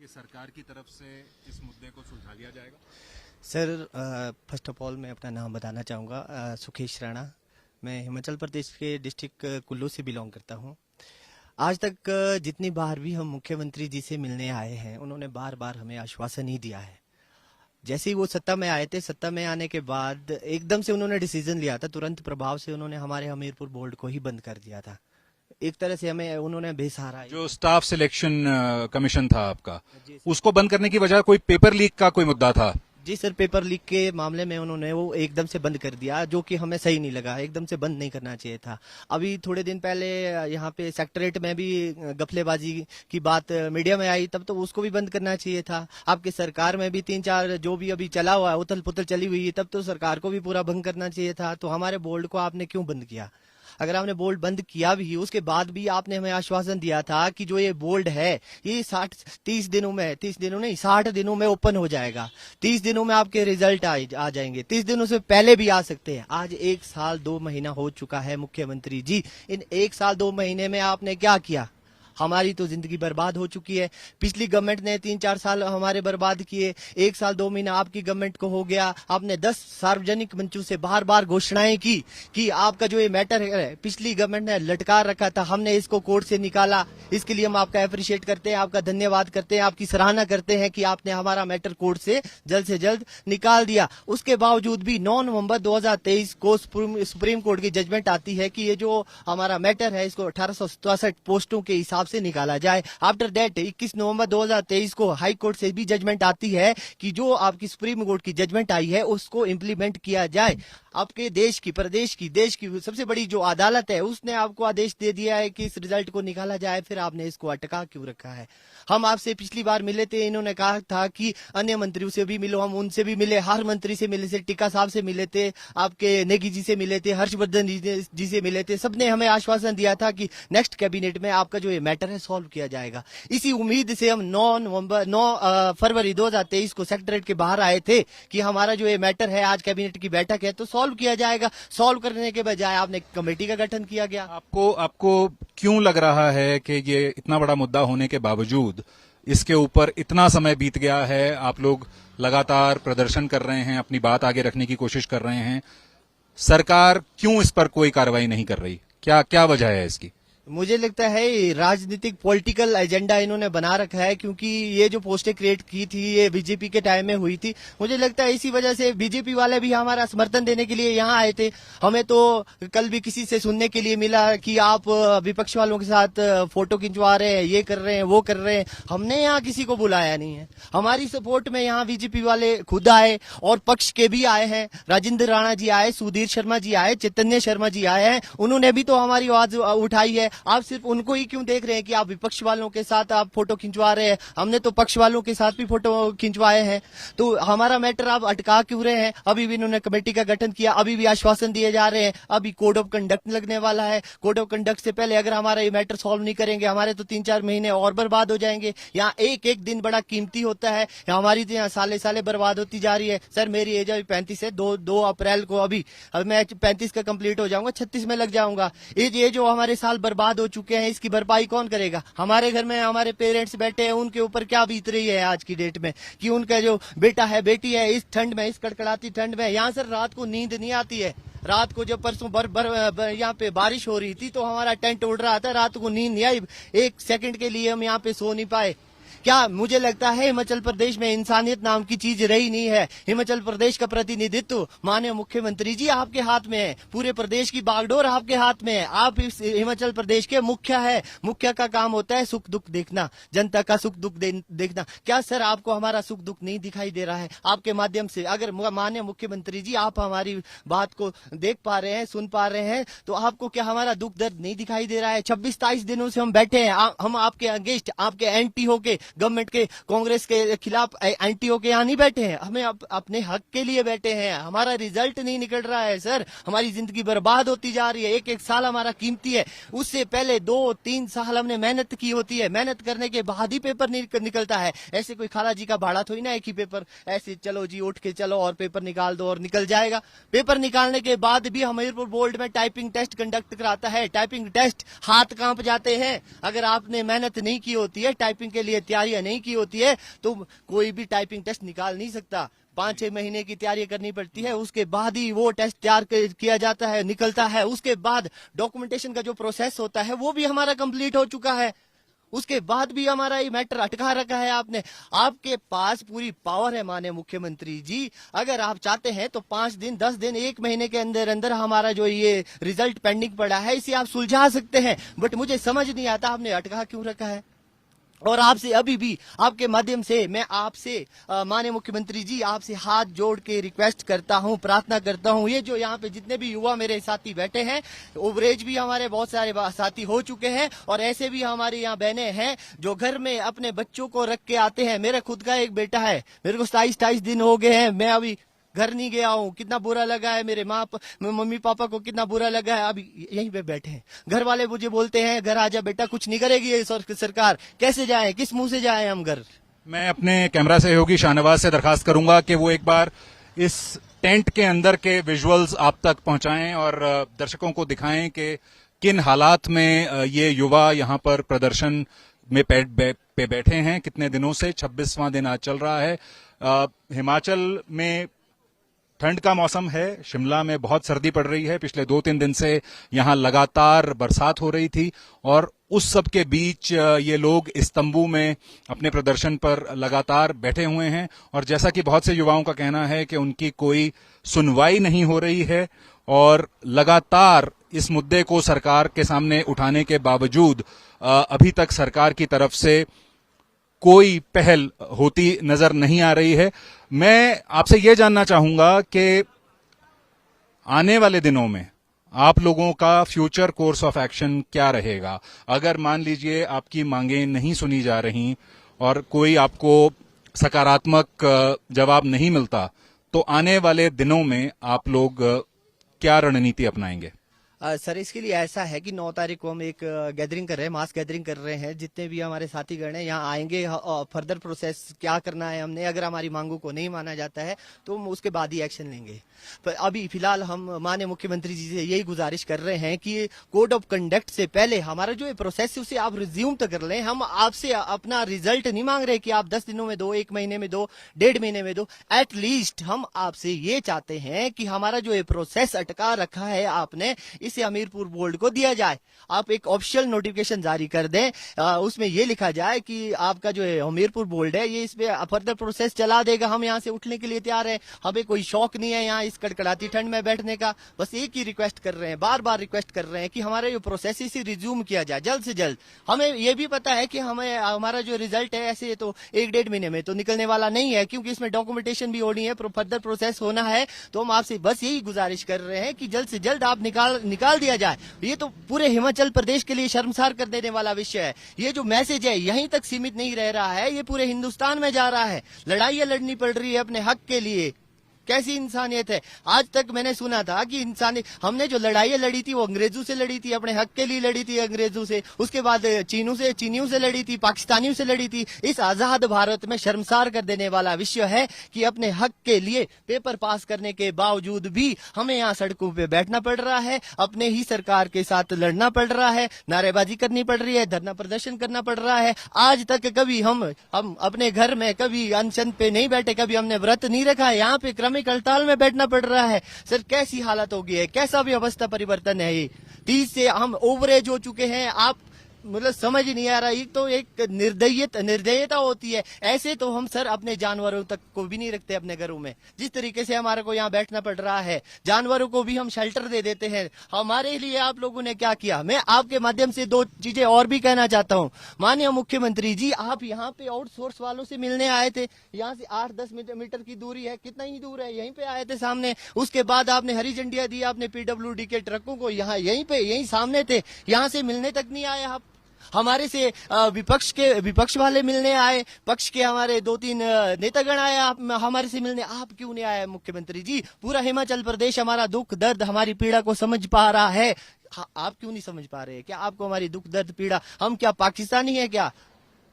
सरकार की तरफ से इस मुद्दे को सुलझा लिया जाएगा? सर, फर्स्ट ऑफ ऑल मैं अपना नाम बताना चाहूँगा, सुखेश राणा। मैं हिमाचल प्रदेश के डिस्ट्रिक्ट कुल्लू से बिलोंग करता हूँ। आज तक जितनी बार भी हम मुख्यमंत्री जी से मिलने आए हैं, उन्होंने बार बार हमें आश्वासन ही दिया है। जैसे ही वो सत्ता में आए थे, सत्ता में आने के बाद एकदम से उन्होंने डिसीजन लिया था, तुरंत प्रभाव से उन्होंने हमारे हमीरपुर बोर्ड को ही बंद कर दिया था। एक तरह से हमें उन्होंने बेसहारा जो स्टाफ सिलेक्शन कमीशन था आपका, जी उसको बंद करने की वजह कोई पेपर लीक का कोई मुद्दा था? जी सर, पेपर लीक के मामले में उन्होंने वो एकदम से बंद कर दिया, जो कि हमें सही नहीं लगा। एकदम से बंद नहीं करना चाहिए था। अभी थोड़े दिन पहले यहाँ पे सेक्रेटरीट में भी गफलेबाजी की बात मीडिया में आई, तब तो उसको भी बंद करना चाहिए था। आपकी सरकार में भी 3-4 जो भी अभी चला हुआ है, उथल पुथल चली हुई है, तब तो सरकार को भी पूरा भंग करना चाहिए था। तो हमारे बोर्ड को आपने क्यों बंद किया? अगर आपने बोर्ड बंद किया भी, उसके बाद भी आपने हमें आश्वासन दिया था कि जो ये बोर्ड है, ये 30 दिनों में, 30 दिनों नहीं 60 दिनों में ओपन हो जाएगा। 30 दिनों में आपके रिजल्ट आ जाएंगे। 30 दिनों से पहले भी आ सकते हैं। आज 1 साल 2 महीना हो चुका है मुख्यमंत्री जी। इन 1 साल 2 महीने में आपने क्या किया? हमारी तो जिंदगी बर्बाद हो चुकी है। पिछली गवर्नमेंट ने 3-4 साल हमारे बर्बाद किए। 1 साल 2 महीना आपकी गवर्नमेंट को हो गया। आपने 10 सार्वजनिक मंचों से बार बार घोषणाएं की कि आपका जो ये मैटर है, पिछली गवर्नमेंट ने लटका रखा था, हमने इसको कोर्ट से निकाला। इसके लिए हम आपका अप्रिशिएट करते हैं, आपका धन्यवाद करते हैं, आपकी सराहना करते हैं कि आपने हमारा मैटर कोर्ट से जल्द निकाल दिया। उसके बावजूद भी 9 नवंबर 2023 को सुप्रीम कोर्ट की जजमेंट आती है कि ये जो हमारा मैटर है, इसको 1867 पोस्टों के हिसाब से निकाला जाए। आफ्टर दैट 21 नवंबर 2023 को हाई कोर्ट से भी जजमेंट आती है कि जो आपकी सुप्रीम कोर्ट की जजमेंट आई है, उसको इम्प्लीमेंट किया जाए। आपके देश की, प्रदेश की, देश की सबसे बड़ी जो अदालत है, उसने आपको आदेश दे दिया है कि इस रिजल्ट को निकाला जाए। फिर आपने इसको अटका क्यों रखा है? हम आपसे पिछली बार मिले थे, इन्होंने कहा था कि अन्य मंत्रियों से भी मिलो। हम उनसे भी मिले, हर मंत्री से मिले थे, टिक्का साहब से मिले थे, आपके नेगी जी से मिले थे, हर्षवर्धन जी से मिले थे। सबने हमें आश्वासन दिया था कि नेक्स्ट कैबिनेट में आपका जो ये मैटर है सॉल्व किया जाएगा। इसी उम्मीद से हम 9 फरवरी 2023 को सेक्रेटरीट के बाहर आए थे कि हमारा जो ये मैटर है, आज कैबिनेट की बैठक है तो सॉल्व किया जाएगा। सॉल्व करने के बजाय आपने कमेटी का गठन किया गया। आपको क्यों लग रहा है कि ये इतना बड़ा मुद्दा होने के बावजूद इसके ऊपर इतना समय बीत गया है? आप लोग लगातार प्रदर्शन कर रहे हैं, अपनी बात आगे रखने की कोशिश कर रहे हैं, सरकार क्यों इस पर कोई कार्रवाई नहीं कर रही? क्या वजह है इसकी? मुझे लगता है राजनीतिक पॉलिटिकल एजेंडा इन्होंने बना रखा है, क्योंकि ये जो पोस्टें क्रिएट की थी, ये बीजेपी के टाइम में हुई थी। मुझे लगता है इसी वजह से बीजेपी वाले भी हमारा समर्थन देने के लिए यहाँ आए थे। हमें तो कल भी किसी से सुनने के लिए मिला कि आप विपक्ष वालों के साथ फोटो खिंचवा रहे हैं, ये कर रहे हैं, वो कर रहे हैं। हमने यहाँ किसी को बुलाया नहीं है। हमारी सपोर्ट में यहाँ बीजेपी वाले खुद आए और पक्ष के भी आए हैं। राजेंद्र राणा जी आए, सुधीर शर्मा जी आए, चैतन्य शर्मा जी आए हैं। उन्होंने भी तो हमारी आवाज उठाई है। आप सिर्फ उनको ही क्यों देख रहे हैं कि आप विपक्ष वालों के साथ आप फोटो खिंचवा रहे हैं? हमने तो पक्ष वालों के साथ भी फोटो खिंचवाए हैं। तो हमारा मैटर आप अटका क्यों रहे हैं? अभी भी इन्होंने कमेटी का गठन किया, अभी भी आश्वासन दिए जा रहे हैं। अभी कोड ऑफ कंडक्ट लगने वाला है। कोड ऑफ कंडक्ट से पहले अगर हमारा ये मैटर सॉल्व नहीं करेंगे, हमारे तो 3-4 महीने और बर्बाद हो जाएंगे। यहाँ एक दिन बड़ा कीमती होता है, हमारी तो यहाँ साले बर्बाद होती जा रही है। सर, मेरी एज अभी 35 है। 2 अप्रैल को अभी मैं 35 का कंप्लीट हो जाऊंगा, 36 में लग जाऊंगा। ये जो हमारे साल बर्बाद हो चुके हैं, इसकी भरपाई कौन करेगा? हमारे घर में हमारे पेरेंट्स बैठे हैं, उनके ऊपर क्या बीत रही है आज की डेट में कि उनका जो बेटा है, बेटी है, इस ठंड में, इस कड़कड़ाती ठंड में, यहाँ सर रात को नींद नहीं आती है। रात को जब परसों यहाँ पे बारिश हो रही थी तो हमारा टेंट उड़ रहा था, रात को नींद नहीं आई। 1 सेकंड के लिए हम यहाँ पे सो नहीं पाए। क्या मुझे लगता है हिमाचल प्रदेश में इंसानियत नाम की चीज रही नहीं है? हिमाचल प्रदेश का प्रतिनिधित्व माननीय मुख्यमंत्री जी आपके हाथ में है। पूरे प्रदेश की बागडोर आपके हाथ में है। आप इस हिमाचल प्रदेश के मुख्य है। मुख्य का काम होता है सुख दुख देखना, जनता का सुख दुख देखना। क्या सर आपको हमारा सुख दुख नहीं दिखाई दे रहा है? आपके माध्यम से अगर माननीय मुख्यमंत्री जी आप हमारी बात को देख पा रहे हैं, सुन पा रहे हैं, तो आपको क्या हमारा दुख दर्द नहीं दिखाई दे रहा है? 26-27 दिनों से हम बैठे हैं। हम आपके अगेंस्ट, आपके एंटी होके, गवर्नमेंट के, कांग्रेस के खिलाफ एंटी होके यहाँ नहीं बैठे हैं। हमें अपने हक के लिए बैठे हैं। हमारा रिजल्ट नहीं निकल रहा है सर। हमारी जिंदगी बर्बाद होती जा रही है। एक साल हमारा कीमती है। उससे पहले 2-3 साल हमने मेहनत की होती है। मेहनत करने के बाद ही पेपर निकलता है। ऐसे कोई खाला जी का भाड़ा थोड़ी ना है कि पेपर ऐसे चलो जी उठ के चलो और पेपर निकाल दो और निकल जाएगा। पेपर निकालने के बाद भी हमीरपुर बोर्ड में टाइपिंग टेस्ट कंडक्ट कराता है। टाइपिंग टेस्ट हाथ कांप जाते हैं। अगर आपने मेहनत नहीं की होती है, टाइपिंग के लिए तैयार तैयारियां नहीं की होती है तो कोई भी टाइपिंग टेस्ट निकाल नहीं सकता। 5-6 महीने की तैयारी करनी पड़ती है, उसके बाद ही वो टेस्ट तैयार किया जाता है, निकलता है। उसके बाद डॉक्यूमेंटेशन का जो प्रोसेस होता है वो भी हमारा कंप्लीट हो चुका है। उसके बाद भी हमारा ये मैटर अटका रखा है आपने। आपके पास पूरी पावर है माननीय मुख्यमंत्री जी, अगर आप चाहते हैं तो 5 दिन 10 दिन 1 महीने के अंदर अंदर हमारा जो ये रिजल्ट पेंडिंग पड़ा है इसे आप सुलझा सकते हैं। बट मुझे समझ नहीं आता आपने अटका क्यों रखा है। और आपसे अभी भी आपके माध्यम से मैं आपसे माननीय मुख्यमंत्री जी आपसे हाथ जोड़ के रिक्वेस्ट करता हूं, प्रार्थना करता हूं, ये जो यहाँ पे जितने भी युवा मेरे साथी बैठे हैं, ओवरेज भी हमारे बहुत सारे साथी हो चुके हैं और ऐसे भी हमारे यहाँ बहनें हैं जो घर में अपने बच्चों को रख के आते हैं। मेरा खुद का एक बेटा है, मेरे को 27 दिन हो गए हैं, मैं अभी घर नहीं गया हूँ। कितना बुरा लगा है, मेरे मम्मी पापा को कितना बुरा लगा है। अभी यहीं पे बैठे हैं, घर वाले मुझे बोलते हैं घर आजा बेटा, कुछ नहीं करेगी ये सरकार, कैसे जाएं, किस मुंह से जाएं हम घर। मैं अपने कैमरा सहयोगी शाहनवाज से दरखास्त करूंगा कि वो एक बार इस टेंट के अंदर के विजुअल्स आप तक पहुंचाएं और दर्शकों को दिखाएं कि किन हालात में ये युवा यहां पर प्रदर्शन में पे बैठे हैं। कितने दिनों से 26वां दिन आज चल रहा है। हिमाचल में ठंड का मौसम है, शिमला में बहुत सर्दी पड़ रही है, पिछले 2-3 दिन से यहां लगातार बरसात हो रही थी और उस सब के बीच ये लोग इस तंबू में अपने प्रदर्शन पर लगातार बैठे हुए हैं। और जैसा कि बहुत से युवाओं का कहना है कि उनकी कोई सुनवाई नहीं हो रही है और लगातार इस मुद्दे को सरकार के सामने उठाने के बावजूद अभी तक सरकार की तरफ से कोई पहल होती नजर नहीं आ रही है। मैं आपसे यह जानना चाहूंगा कि आने वाले दिनों में आप लोगों का फ्यूचर कोर्स ऑफ एक्शन क्या रहेगा। अगर मान लीजिए आपकी मांगें नहीं सुनी जा रही और कोई आपको सकारात्मक जवाब नहीं मिलता, तो आने वाले दिनों में आप लोग क्या रणनीति अपनाएंगे? सर इसके लिए ऐसा है कि 9 तारीख को हम एक गैदरिंग कर रहे हैं, मास गैदरिंग कर रहे हैं। जितने भी हमारे साथीगण हैं यहाँ आएंगे, फर्दर प्रोसेस क्या करना है हमने, अगर हमारी मांगों को नहीं माना जाता है तो हम उसके बाद ही एक्शन लेंगे। पर अभी फिलहाल हम माननीय मुख्यमंत्री जी से यही गुजारिश कर रहे हैं कि कोड ऑफ कंडक्ट से पहले हमारा जो प्रोसेस है उसे आप रिज्यूम तो कर लें। हम आपसे अपना रिजल्ट नहीं मांग रहे कि आप 10 दिनों में दो, 1 महीने में दो, 1.5 महीने में दो। एटलीस्ट हम आपसे ये चाहते हैं कि हमारा जो प्रोसेस अटका रखा है आपने, इसे हमीरपुर बोर्ड को दिया जाए। आप एक ऑफिशियल नोटिफिकेशन जारी कर दें, उसमें यह लिखा जाए कि आपका जो हमीरपुर बोर्ड है ये इसमें फर्दर प्रोसेस चला देगा। हम यहाँ से उठने के लिए तैयार हैं, हमें कोई शौक नहीं है यहाँ इस कड़कड़ाती ठंड में बैठने का। बस एक ही रिक्वेस्ट कर रहे हैं, बार बार रिक्वेस्ट कर रहे हैं कि हमारा ये प्रोसेस इसे रिज्यूम किया जाए जल्द से जल्द। हमें यह भी पता है कि हमें हमारा जो रिजल्ट है ऐसे तो 1-1.5 महीने में तो निकलने वाला नहीं है, क्योंकि इसमें डॉक्यूमेंटेशन भी होनी है, फर्दर प्रोसेस होना है। तो हम आपसे बस यही गुजारिश कर रहे हैं कि जल्द से जल्द आप निकाल दिया जाए। ये तो पूरे हिमाचल प्रदेश के लिए शर्मसार कर देने वाला विषय है। ये जो मैसेज है यहीं तक सीमित नहीं रह रहा है, ये पूरे हिंदुस्तान में जा रहा है। लड़ाइयां लड़नी पड़ रही है अपने हक के लिए। कैसी इंसानियत है। आज तक मैंने सुना था कि हमने जो लड़ाइयां लड़ी थी वो अंग्रेजों से लड़ी थी, अपने हक के लिए लड़ी थी अंग्रेजों से, उसके बाद चीनियों से लड़ी थी, पाकिस्तानियों से लड़ी थी। इस आजाद भारत में शर्मसार कर देने वाला विषय है कि अपने हक के लिए पेपर पास करने के बावजूद भी हमें यहाँ सड़कों पे बैठना पड़ रहा है, अपने ही सरकार के साथ लड़ना पड़ रहा है, नारेबाजी करनी पड़ रही है, धरना प्रदर्शन करना पड़ रहा है। आज तक कभी हम अपने घर में कभी अनशन पे नहीं बैठे, कभी हमने व्रत नहीं रखा है, यहाँ पे क्रमिक हड़ताल में बैठना पड़ रहा है। सर कैसी हालत हो गई है, कैसा भी अवस्था परिवर्तन है ये। 30 से हम ओवरेज हो चुके हैं। आप मतलब समझ ही नहीं आ रहा। ये तो एक निर्दयता होती है। ऐसे तो हम सर अपने जानवरों तक को भी नहीं रखते अपने घरों में। जिस तरीके से हमारे को यहाँ बैठना पड़ रहा है, जानवरों को भी हम शेल्टर दे देते हैं। हमारे लिए आप लोगों ने क्या किया। मैं आपके माध्यम से 2 चीजें और भी कहना चाहता हूँ। माननीय मुख्यमंत्री जी, आप यहाँ पे आउटसोर्स वालों से मिलने आए थे। यहाँ से 8-10 मीटर की दूरी है, कितना ही दूर है, यहीं पे आए थे सामने। उसके बाद आपने हरी झंडियां दी, आपने PWD के ट्रकों को यहीं सामने थे, यहाँ से मिलने तक नहीं आए आप। हमारे से विपक्ष वाले मिलने आए, पक्ष के हमारे 2-3 नेतागण आए, आप हमारे से मिलने आप क्यों नहीं आए मुख्यमंत्री जी। पूरा हिमाचल प्रदेश हमारा दुख दर्द हमारी पीड़ा को समझ पा रहा है, आप क्यों नहीं समझ पा रहे। क्या आपको हमारी दुख दर्द पीड़ा, हम क्या पाकिस्तानी है क्या।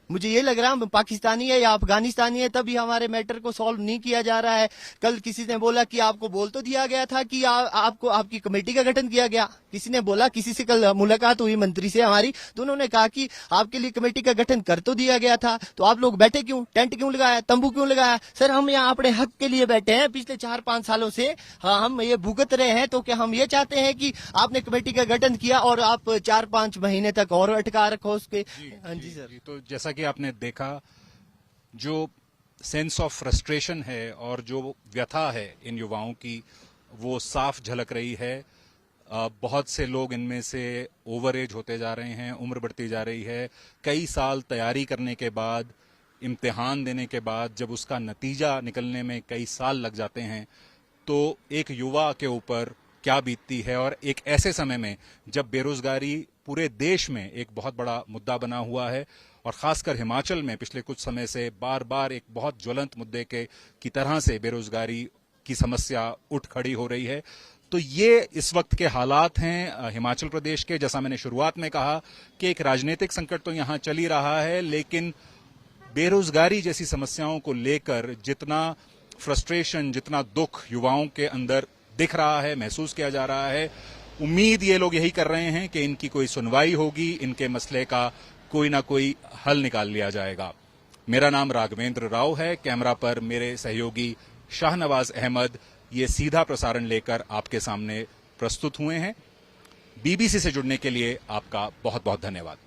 मुझे ये लग रहा है पाकिस्तानी है या अफगानिस्तानी है, तभी हमारे मैटर को सॉल्व नहीं किया जा रहा है। कल किसी ने बोला कि आपको बोल तो दिया गया था कि आपको आपकी कमेटी का गठन किया गया। किसी ने बोला, किसी से कल मुलाकात हुई मंत्री से हमारी, तो उन्होंने कहा कि आपके लिए कमेटी का गठन कर तो दिया गया था, तो आप लोग बैठे क्यों, टेंट क्यों लगाया, तंबू क्यों लगाया? सर, हम यहाँ अपने हक के लिए बैठे हैं। पिछले 4-5 सालों से हम ये भुगत रहे हैं, तो क्या हम ये चाहते हैं कि आपने कमेटी का गठन किया और आप 4-5 महीने तक और अटका रखो उसके? हाँ जी सर। तो जैसा कि आपने देखा, जो सेंस ऑफ फ्रस्ट्रेशन है और जो व्यथा है इन युवाओं की, वो साफ झलक रही है। बहुत से लोग इनमें से ओवर एज होते जा रहे हैं, उम्र बढ़ती जा रही है। कई साल तैयारी करने के बाद, इम्तिहान देने के बाद जब उसका नतीजा निकलने में कई साल लग जाते हैं, तो एक युवा के ऊपर क्या बीतती है। और एक ऐसे समय में जब बेरोजगारी पूरे देश में एक बहुत बड़ा मुद्दा बना हुआ है और खासकर हिमाचल में पिछले कुछ समय से बार बार एक बहुत ज्वलंत मुद्दे की तरह से बेरोजगारी की समस्या उठ खड़ी हो रही है, तो ये इस वक्त के हालात हैं हिमाचल प्रदेश के। जैसा मैंने शुरुआत में कहा कि एक राजनीतिक संकट तो यहां चल ही रहा है, लेकिन बेरोजगारी जैसी समस्याओं को लेकर जितना फ्रस्ट्रेशन, जितना दुख युवाओं के अंदर दिख रहा है, महसूस किया जा रहा है, उम्मीद ये लोग यही कर रहे हैं कि इनकी कोई सुनवाई होगी, इनके मसले का कोई ना कोई हल निकाल लिया जाएगा। मेरा नाम राघवेंद्र राव है, कैमरा पर मेरे सहयोगी शाहनवाज अहमद ये सीधा प्रसारण लेकर आपके सामने प्रस्तुत हुए हैं। बीबीसी से जुड़ने के लिए आपका बहुत बहुत धन्यवाद।